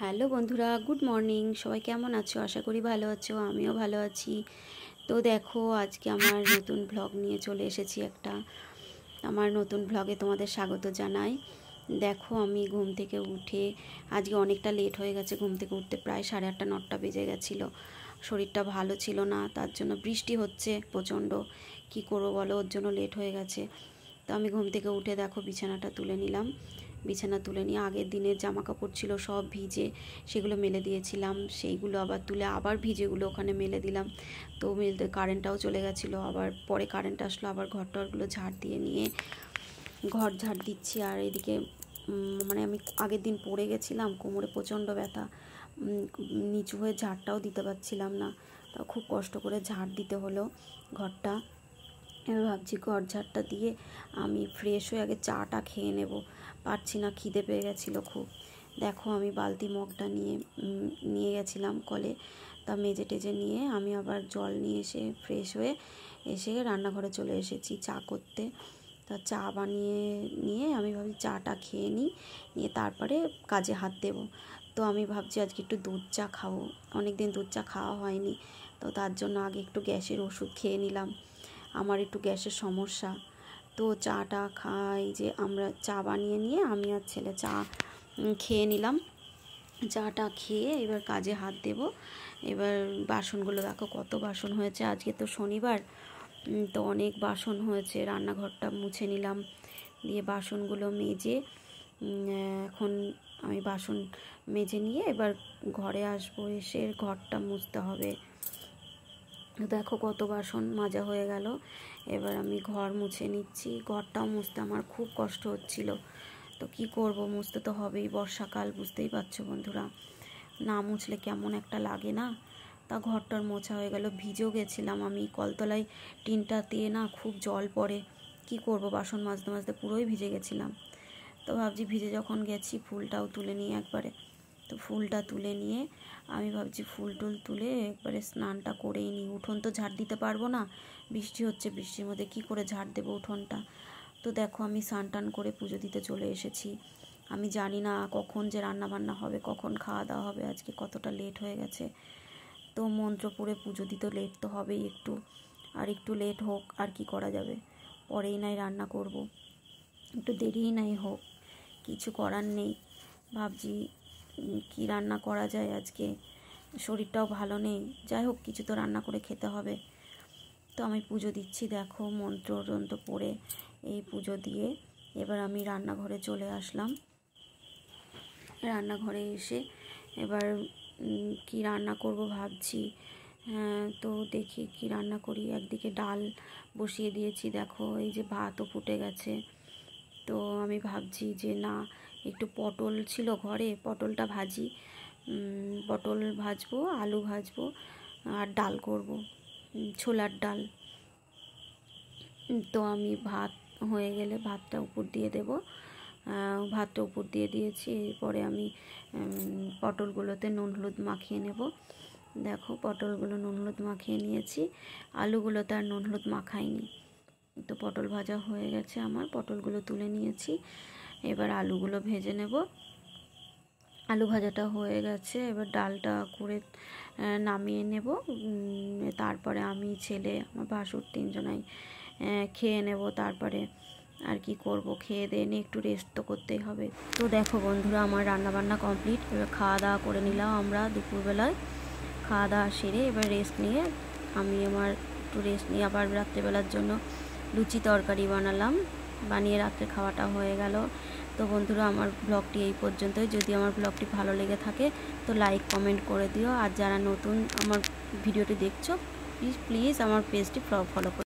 Hello বন্ধুরা, good morning. সবাই কেমন আছো? আশা করি ভালো আছো, আমিও ভালো আছি। তো দেখো, আজকে আমার নতুন ব্লগ নিয়ে চলে এসেছি একটা। আমার নতুন ব্লগে তোমাদের স্বাগত জানাই। দেখো, আমি ঘুম থেকে উঠে আজকে অনেকটা লেট হয়ে গেছে। ঘুম থেকে উঠতে প্রায় 8:30 9টা বেজে গেছিলো। শরীরটা ভালো ছিল না, তার জন্য বৃষ্টি হচ্ছে প্রচণ্ড। কি করবো বলো, ওর জন্য লেট হয়ে গেছে। তো আমি ঘুম থেকে উঠে দেখো বিছানাটা তুলে নিলাম। বিছানা তুলে নিয়ে আগের দিনের জামা কাপড় ছিল সব ভিজে, সেগুলো মেলে দিয়েছিলাম। সেইগুলো আবার তুলে আবার ভিজেগুলো ওখানে মেলে দিলাম। তো মেলতে কারেন্টটাও চলে গেছিলো। আবার পরে কারেন্ট আসলো, আবার ঘরটরগুলো ঝাড় দিয়ে নিয়ে ঘর ঝাড় দিচ্ছি। আর এদিকে মানে আমি আগের দিন পড়ে গেছিলাম, কোমরে প্রচণ্ড ব্যথা, নিচু হয়ে ঝাড়টাও দিতে পারছিলাম না। তা খুব কষ্ট করে ঝাড় দিতে হলো ঘরটা। এবার ভাবছি ঘর ঝাড়টা দিয়ে আমি ফ্রেশ হয়ে আগে চাটা খেয়ে নেব। পারছি না, খিদে পেয়ে গেছিলো খুব। দেখো, আমি বালতি মগটা নিয়ে গেছিলাম কলে। তা মেজে টেজে নিয়ে আমি আবার জল নিয়ে এসে ফ্রেশ হয়ে এসে রান্নাঘরে চলে এসেছি চা করতে। তা চা বানিয়ে নিয়ে আমি ভাবছি চাটা খেয়ে নিয়ে তারপরে কাজে হাত দেব। তো আমি ভাবছি আজকে একটু দুধ চা খাবো, অনেক দিন দুধ চা খাওয়া হয়নি। তো তার জন্য আগে একটু গ্যাসের ওষুধ খেয়ে নিলাম। আমার একটু গ্যাসের সমস্যা। তো চাটা খাই, যে আমরা চা বানিয়ে নিয়ে আমি আর ছেলে চা খেয়ে নিলাম। চাটা খেয়ে এবার কাজে হাত দেব। এবার বাসনগুলো দেখো কত বাসন হয়েছে, আজকে তো শনিবার। তো অনেক বাসন হয়েছে। রান্নাঘরটা মুছে নিলাম, দিয়ে বাসনগুলো মেজে এখন আমি বাসন মেজে নিয়ে এবার ঘরে আসবো। এসে ঘরটা মুছতে হবে। দেখো কত বাসন মাজা হয়ে গেল। এবার আমি ঘর মুছে নিচ্ছি। ঘরটাও মুছতে আমার খুব কষ্ট হচ্ছিল। তো কি করব, মুছতে তো হবেই, বর্ষাকাল, বুঝতেই পারছো বন্ধুরা। না মুছলে কেমন একটা লাগে না। তা ঘরটার মোছা হয়ে গেল। ভিজেও গেছিলাম আমি, কলতলায় টিনটা দিয়ে না খুব জল পড়ে। কি করব, বাসন মাজতে মাজতে পুরোই ভিজে গেছিলাম। তো ভাবছি ভিজে যখন গেছি ফুলটাও তুলে নিয়ে একবারে। তো ফুলটা তুলে নিয়ে আমি ভাবছি ফুল টুল তুলে একবারে স্নানটা করেই নিই। উঠোন তো ঝাড় দিতে পারবো না, বৃষ্টি হচ্ছে, বৃষ্টির মধ্যে কী করে ঝাড় দেবো উঠোনটা। তো দেখো, আমি স্নান টান করে পুজো দিতে চলে এসেছি। আমি জানি না কখন যে রান্না বান্না হবে, কখন খাওয়া দাওয়া হবে, আজকে কতটা লেট হয়ে গেছে। তো মন্ত্র পড়ে পুজো দিতে লেট তো হবেই একটু। আর একটু লেট হোক, আর কি করা যাবে, পরেই নাই রান্না করব, একটু দেরিই নাই হোক, কিছু করার নেই। ভাবছি কি রান্না করা যায় আজকে, শরীরটাও ভালো নেই। যাই হোক, কিছু তো রান্না করে খেতে হবে। তো আমি পুজো দিচ্ছি, দেখো মন্ত্র টন্ত্র পড়ে এই পুজো দিয়ে এবার আমি রান্নাঘরে চলে আসলাম। রান্নাঘরে এসে এবার কি রান্না করব ভাবছি। তো দেখি কি রান্না করি। একদিকে ডাল বসিয়ে দিয়েছি, দেখো এই যে ভাতও ফুটে গেছে। তো আমি ভাবছি যে না, একটু পটল ছিল ঘরে, পটলটা ভাজি। পটল ভাজবো, আলু ভাজবো, আর ডাল করব, ছোলার ডাল। তো আমি ভাত হয়ে গেলে ভাতটা উপর দিয়ে দেব। ভাতটা উপর দিয়ে দিয়েছি। এরপরে আমি পটলগুলোতে নুন হলুদ মাখিয়ে নেব। দেখো পটলগুলো নুন হলুদ মাখিয়ে নিয়েছি, আলুগুলোতে আর নুন হলুদ মাখাইনি। তো পটল ভাজা হয়ে গেছে আমার, পটলগুলো তুলে নিয়েছি। এবার আলুগুলো ভেজে নেব। আলু ভাজাটা হয়ে গেছে, এবার ডালটা করে নামিয়ে নেব। তারপরে আমি, ছেলে, আমার ভাসুর তিনজনাই খেয়ে নেব। তারপরে আর কি করব, খেয়ে দিয়ে নিয়ে একটু রেস্ট তো করতেই হবে। তো দেখো বন্ধুরা, আমার রান্নাবান্না কমপ্লিট। এবার খাওয়া দাওয়া করে নিলাম আমরা দুপুরবেলায়। খাওয়া দাওয়া সেরে এবার রেস্ট নিয়ে আমি একটু রেস্ট নিয়ে আবার রাত্রেবেলার জন্য লুচি তরকারি বানালাম। বানিয়ে রাত্রে খাওয়াটা হয়ে গেল। তো বন্ধুরা, আমার ব্লগটি এই পর্যন্তই। যদি আমার ব্লগটি ভালো লেগে থাকে তো লাইক কমেন্ট করে দিও। আর যারা নতুন আমার ভিডিওটি দেখছো, প্লিজ আমার পেজটি ফলো করো।